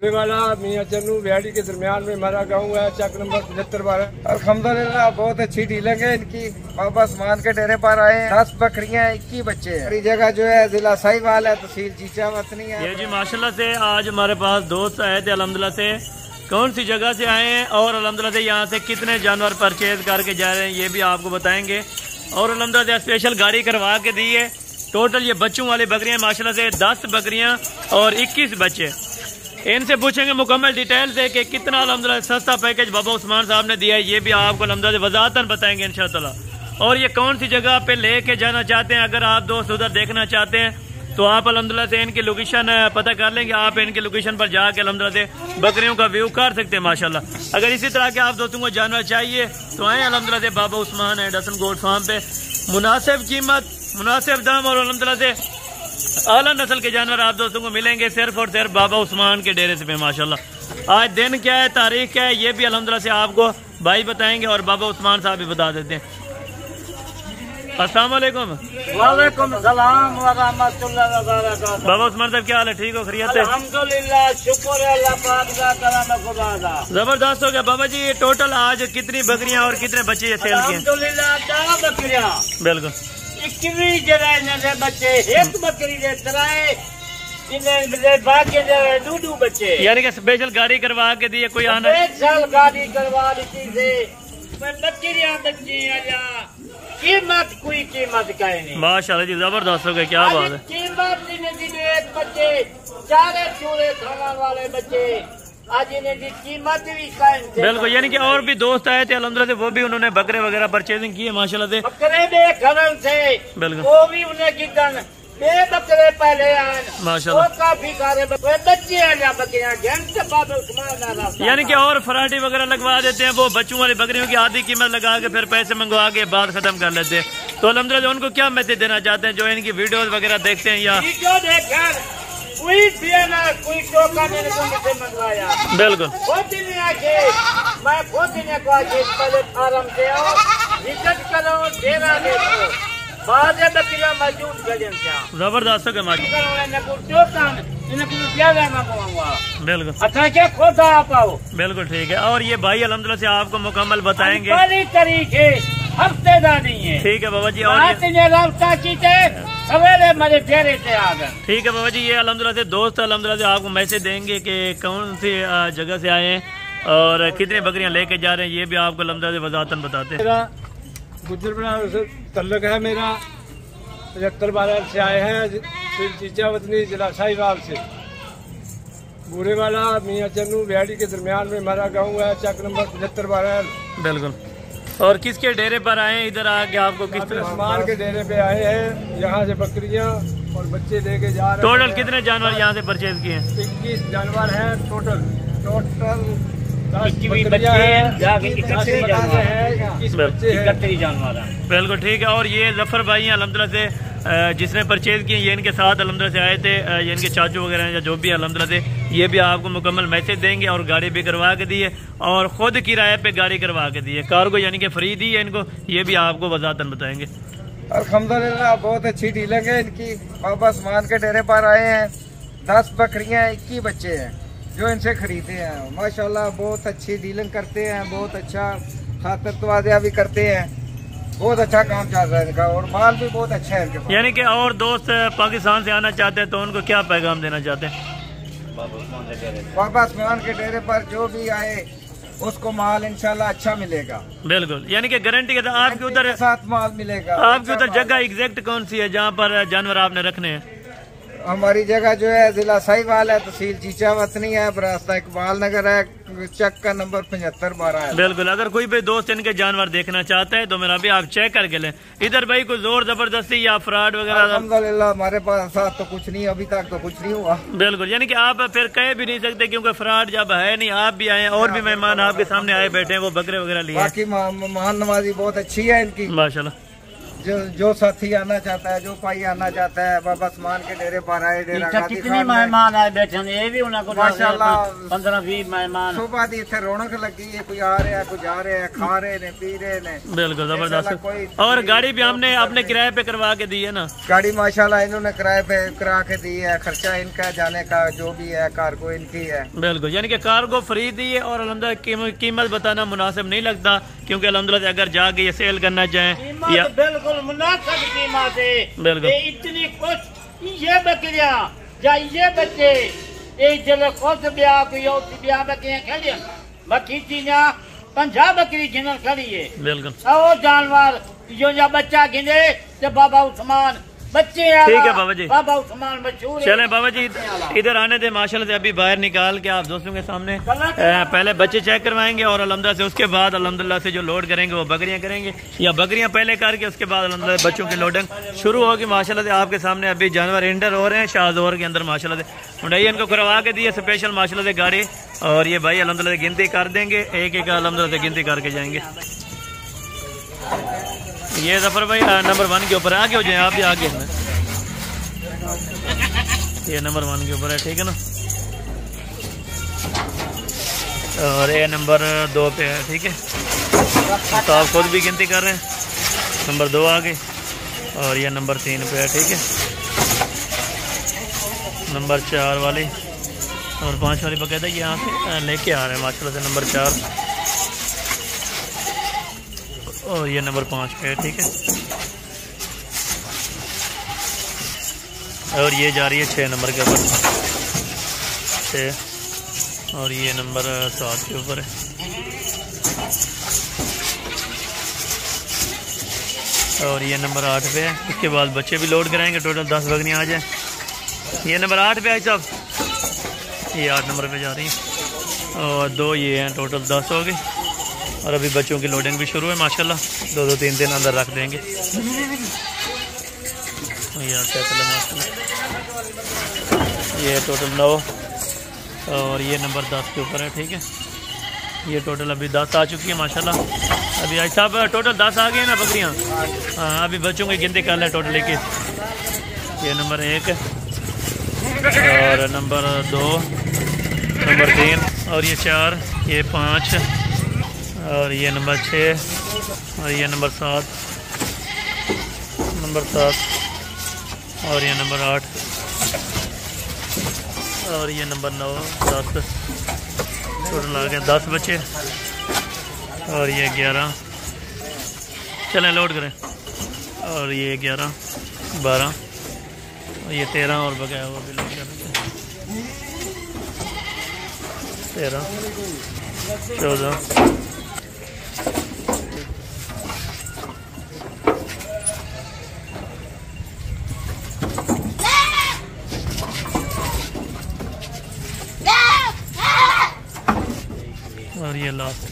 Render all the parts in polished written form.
वाला मियां चन्नू बिहाड़ी के दरमियान में हमारा गाँव है, चक नंबर 7512। अल्हम्दुलिल्लाह बहुत अच्छी डीलिंग है इनकी। बाबा उस्मान के डेरे पर आए हैं। 10 बकरियां 21 बच्चे हैं। जगह जो है जिला साहिवाल है, तहसील चीचा वतनी है। ये जी माशाल्लाह से आज हमारे पास दोस्त आए थे अल्हम्दुलिल्लाह से। कौन सी जगह से आए हैं और अल्हम्दुलिल्लाह से यहाँ से कितने जानवर परचेज करके जा रहे हैं ये भी आपको बताएंगे। और अल्हम्दुलिल्लाह से स्पेशल गाड़ी करवा के दी है। टोटल ये बच्चों वाली बकरियां माशाल्लाह से 10 बकरियां और 21 बच्चे। इनसे पूछेंगे मुकम्मल डिटेल से कि कितना अल्हम्दुलिल्लाह सस्ता पैकेज बाबा उस्मान साहब ने दिया है, ये भी आपको अल्हम्दुलिल्लाह वज़ाहतन बताएंगे इंशाअल्लाह। और ये कौन सी जगह पे लेके जाना चाहते हैं, अगर आप दोस्त उधर देखना चाहते हैं तो आप अल्हम्दुलिल्लाह से इनकी लोकेशन पता कर लेंगे। आप इनकी लोकेशन पर जाके अल्हम्दुलिल्लाह से बकरियों का व्यू कर सकते हैं माशाल्लाह। अगर इसी तरह के आप दोस्तों को जानवर चाहिए तो आए अल्हम्दुलिल्लाह से बाबा उस्मान है डसन गोट फार्म पे। मुनासिब कीमत, मुनासिब दाम और अल्हम्दुलिल्लाह से आला नस्ल के जानवर आप दोस्तों को मिलेंगे सिर्फ और सिर्फ बाबा उस्मान के डेरे से पे माशाल्लाह। आज दिन क्या है, तारीख क्या है, ये भी अल्हम्दुलिल्लाह से आपको भाई बताएंगे और बाबा उस्मान साहब भी बता देते हैं। अस्सलाम वालेकुम। वालेकुम सलाम व रहमतुल्लाह व बरकातहू। बाबा उस्मान साहब क्या हाल है, ठीक हो, खैरियत है? अल्हम्दुलिल्लाह, शुक्र है अल्लाह पाक का, करम खुदा का। जबरदस्त हो गया बाबा जी। ये टोटल आज कितनी बकरियां और कितने बच्चे सेल किए? अल्हम्दुलिल्लाह 10 बकरियां, बिल्कुल 21 जरा दे बच्चे, एक बकरी दे तराए, इन्हें बाकी दे दूधू बच्चे। यानी कि स्पेशल गाड़ी करवा के दी है कोई आना? एक साल गाड़ी करवा ली से बकरियां बच्चियां, कीमत कोई कीमत का नहीं। माशाल्लाह जी जबरदस्त हो गया, क्या बात है। कीमत एक बच्चे, चारे चूरे खाने वाले बच्चे, आज इन्हें की कीमत भी बिल्कुल। यानी कि और भी दोस्त आए थे अल्हम्दुलिल्लाह से, वो भी उन्होंने बकरे वगैरह परचेजिंग की है माशाल्लाह से। बकरे बेखरन से बिल्कुल, वो भी उन्हें की दन बे बकरे पहले आए माशाल्लाह। काफी सारे बच्चे हैं या बकरियां घंटे बाबा उस्मान। यानी कि और फराटी वगैरह लगवा देते हैं, वो बच्चों वाली बकरियों की आधी कीमत लगा के फिर पैसे मंगवा के बात खत्म कर लेते हैं। तो अल्हम्दुलिल्लाह उनको क्या मैसेज देना चाहते हैं जो इनकी वीडियोस वगैरह देखते हैं या कोई कोई टोका मैंने मुझसे मंगवाया? बिल्कुल, खुद नहीं आके मैं खुद ने कहा कि पहले फार्म से आओ, विजिट करो, डेरा देखो, बाद में बकरियां मौजूद गजन से जबरदस्त हो गया बिल्कुल। अच्छा क्या खुद आ पाओ? बिल्कुल ठीक है। और ये भाई अल्हम्दुलिल्लाह से आपको मुकम्मल बताएंगे तरीके हफ्तेदारी है। ठीक है बाबा जी। और रास्ता की सवेरे मेरे फेरे से आ गए। ठीक है बाबा जी। ये अल्हम्दुलिल्लाह से दोस्त अल्हम्दुलिल्लाह से आपको मैसेज देंगे कि कौन सी जगह से आए हैं और कितनी बकरियां लेके जा रहे हैं, ये भी आपको अल्हम्दुलिल्लाह से वज़ाहतन बताते हैं। मेरा गुजर बनार से तल्लुक है, मेरा 7512 से आए हैं, चीचा वतनी जिला साहिवाल से। बूढ़े वाला मियां चन्नू बिहाड़ी के दरमियान में हमारा गाँव है, चक नंबर 7512। बिल्कुल। और किसके डेरे पर आए हैं? इधर आके आपको किस तरह? उस्मान के डेरे पे आए हैं। यहाँ से बकरियाँ और बच्चे लेके जा रहे हैं। टोटल कितने जानवर यहाँ से परचेज किए हैं? 21 जानवर हैं टोटल। 21 बच्चे हैं, 21 बच्चे जानवर हैं। बिल्कुल ठीक है। और ये जफर भाई हैं अल्हम्दुलिल्लाह से जिसने परचेज किए, ये इनके साथ अल्हम्दुलिल्लाह से आए थे, ये इनके चाचू वगैरह हैं या जो भी अल्हम्दुलिल्लाह से, ये भी आपको मुकम्मल मैसेज देंगे और गाड़ी भी करवा के दी है और खुद किराए पे गाड़ी करवा के दी है, कार्गो यानी कि फ्री दी है इनको, ये भी आपको वज़ाहतन बताएंगे। अल्हम्दुलिल्लाह बहुत अच्छी डीलिंग है इनकी। बाबा उस्मान के डेरे पर आए हैं। 10 बकरियां 21 बच्चे हैं जो इनसे खरीदे हैं। माशाल्लाह बहुत अच्छी डीलिंग करते हैं, बहुत अच्छा खातर तवाज़ा भी करते हैं, बहुत अच्छा काम चल रहा है इनका और माल भी बहुत अच्छा है इनके पास। यानी कि और दोस्त पाकिस्तान से आना चाहते हैं तो उनको क्या पैगाम देना चाहते हैं? बाबा उस्मान के डेरे पर जो भी आए उसको माल इंशाल्लाह अच्छा मिलेगा। बिल्कुल, यानी कि गारंटी के साथ। आपके उधर साथ माल मिलेगा। आपके उधर जगह एग्जैक्ट कौन सी है जहाँ पर जानवर आपने रखने हैं? हमारी जगह जो है जिला साहिवाल है, तहसील चीचा वतनी है, रास्ता इकबाल नगर है, चक का नंबर 7512 है। बिल्कुल। अगर कोई भी दोस्त इनके जानवर देखना चाहता है तो मेरा भी आप चेक करके लें। इधर भाई कोई जोर जबरदस्ती या फ्रॉड वगैरह? अल्हम्दुलिल्लाह हमारे पास साथ तो कुछ नहीं, अभी तक तो कुछ नहीं हुआ। बिल्कुल, यानी कि आप फिर कह भी नहीं सकते क्योंकि फ्रॉड जब है नहीं। आप भी आए और भी मेहमान आपके सामने आए बैठे हैं, वो बकरे वगैरह लिए। बाकी महान नवाजी बहुत अच्छी है इनकी माशाल्लाह। जो साथी आना चाहता है, जो भाई आना चाहता है, बाबा उस्मान के डेरे पर आए। डेरा गादी कितने खान में मेहमान आए बैठे हैं, ये भी उनको माशाल्लाह 15-20 मेहमान सुबह दी इतने रौनक लगी है। कोई आ रहा है, कोई जा रहे हैं, खा रहे ने, पी रहे ने। बिल्कुल जबरदस्त। और गाड़ी भी हमने अपने किराए पे करवा के दी है ना। गाड़ी माशाल्लाह इन्होंने किराए पे करा के दी है। खर्चा इनका जाने का जो भी है कार्गो इनकी है। बिल्कुल, यानी कि कार्गो फ्री दी है। और अल्हम्दुलिल्लाह कीमत बताना मुनासिब नहीं लगता, क्योंकि अल्हम्दुलिल्लाह अगर जाके ये सेल करना चाहें या बिल्कुल मुनासिब कीमत है। बिल्कुल इतनी कुछ ये बकरियां या ये बच्चे एक जगह खुद ब्याह कोई और ब्याह बकरियां खड़ी बाकी चीजा 50 बकरी गिनर खड़ी है। बिल्कुल 100 जानवर जो या बच्चा गिने तो बाबा उस्मान बच्चे। ठीक है बाबा जी, बाबा उस्मान मशहूर है। चले बाबा जी इधर आने दे। माशाल्लाह से अभी बाहर निकाल के आप दोस्तों के सामने पहले बच्चे चेक करवाएंगे और अल्हम्दुलिल्लाह से उसके बाद अल्हम्दुलिल्लाह से जो लोड करेंगे वो बकरियां करेंगे, या बकरियां पहले करके उसके बाद अल्हम्दुलिल्लाह बच्चों की लोडिंग शुरू होगी। माशाल्लाह से आपके सामने अभी जानवर एंटर हो रहे हैं शाहजोर के अंदर। माशाल्लाह से हुंडई इनको करवा के दी है स्पेशल माशाल्लाह से गाड़ी। और ये भाई अल्हम्दुलिल्लाह से गिनती कर देंगे, एक एक अल्हम्दुलिल्लाह से गिनती करके जाएंगे। ये जफर भाई नंबर 1 के ऊपर आगे हो जाए, आप भी आगे हैं। ये नंबर 1 के ऊपर है, ठीक है ना। और ये नंबर 2 पे है, ठीक है। तो आप खुद भी गिनती कर रहे हैं। नंबर 2 आ गए और ये नंबर 3 पे है, ठीक है। नंबर 4 वाली और 5 वाली बकायदा यहाँ से लेके आ रहे हैं माशाल्लाह से। नंबर 4 और ये नंबर 5 पे है, ठीक है। और ये जा रही है 6 नंबर के ऊपर 6 और ये नंबर 7 के ऊपर है। और ये नंबर 8 पे है। इसके बाद बच्चे भी लोड कराएंगे, टोटल 10 बकरियाँ आ जाए। ये नंबर 8 पे है साहब, ये 8 नंबर पे जा रही है। और 2 ये हैं, टोटल 10 हो गए। और अभी बच्चों की लोडिंग भी शुरू है माशाल्लाह। 2-2 3-3 अंदर रख देंगे। ये टोटल 9 और ये नंबर 10 के ऊपर है, ठीक है। ये टोटल अभी 10 आ चुकी है माशाल्लाह। अभी आज साहब टोटल 10 आ गए ना बकरियां। हाँ अभी बच्चों की गिनती कर लें टोटल 21। ये नंबर 1 और नंबर 2 नंबर 3 और ये 4 ये 5 और ये नंबर 6 और ये नंबर 7 और ये नंबर 8 और ये नंबर 9 10 टोटल आ गए 10 बच्चे। और ये 11 चलें लोड करें। और ये 11 12 और ये 13 और बकाया वो भी लोड करें। 13 14 और ये लास्ट,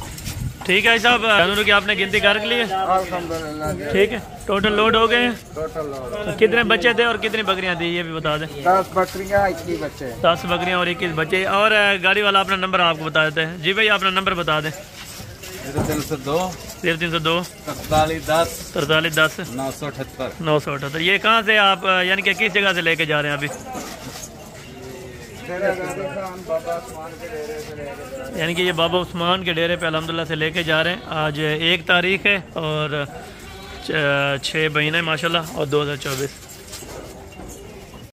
ठीक है साहब। जानवरों की आपने गिनती कर ली है, ठीक है। टोटल लोड हो गए हैं। तो कितने बच्चे थे और कितनी बकरियां थी ये भी बता दें। 10 बकरियां 21 बच्चे। 10 बकरियां और 21 बच्चे। और गाड़ी वाला अपना नंबर आपको बता देते हैं। जी भाई अपना नंबर बता दें। 0302 4310 4310 978। ये कहाँ से आप यानी कि किस जगह से लेके जा रहे हैं अभी? यानी कि ये बाबा उस्मान के डेरे पे अल्हम्दुलिल्लाह से लेके जा रहे हैं। आज 1 तारीख है और 6 महीने माशाल्लाह और 2024।